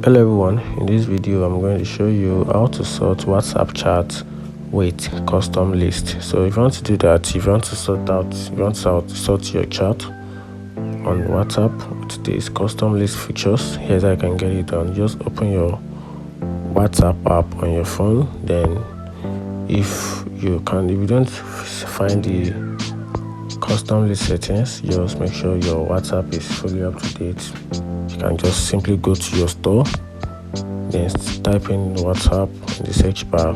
Hello everyone, in this video I'm going to show you how to sort WhatsApp chat with custom list. So if you want to do that, if you want to sort your chat on WhatsApp with these custom list features, here's how you can get it done. Just open your WhatsApp app on your phone, then if you don't find the custom list settings, just make sure your WhatsApp is fully up to date. You can just simply go to your store, then type in WhatsApp in the search bar.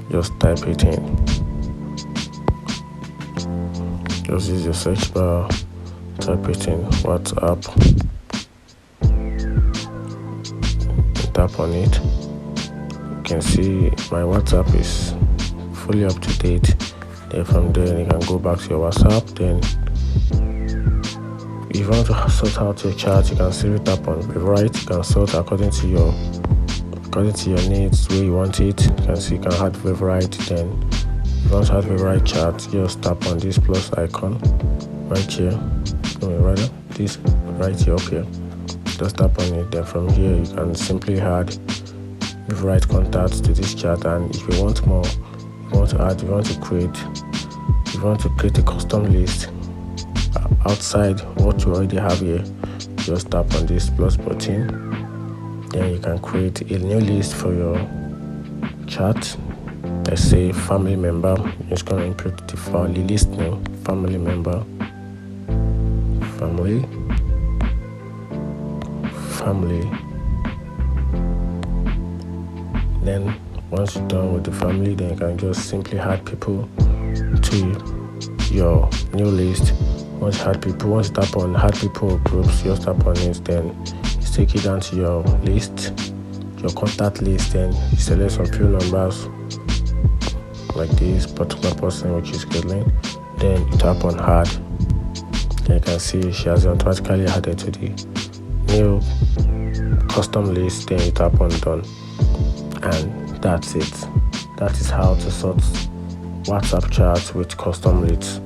Just type it in. Just use your search bar, type it in WhatsApp, tap on it. You can see my WhatsApp is fully up to date. Then from there you can go back to your WhatsApp. Then if you want to sort out your chat, you can simply tap on favorite. You can sort according to your needs, where you want it. You can see you can add favorite. Then if you want to add favorite chat, just tap on this plus icon right here. This right here up here. Just tap on it. Then from here you can simply add favorite contacts to this chat. And if you want more, you want to create a custom list outside what you already have here, just tap on this plus button. Then you can create a new list for your chat. Let's say family member. I'm just going to input the list name, family member, family. Then once you're done with the family, then you can just simply add people to your new list. Once you tap on add people groups, just tap on it, then you take it down to your list, your contact list, then you select some few numbers like this particular person, which is Caitlin. Then you tap on add. Then you can see she has automatically added to the new custom list. Then you tap on done, and that's it. That is how to sort WhatsApp chat with custom lists.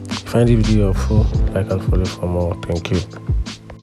If you find the video helpful, like and follow for more. Thank you.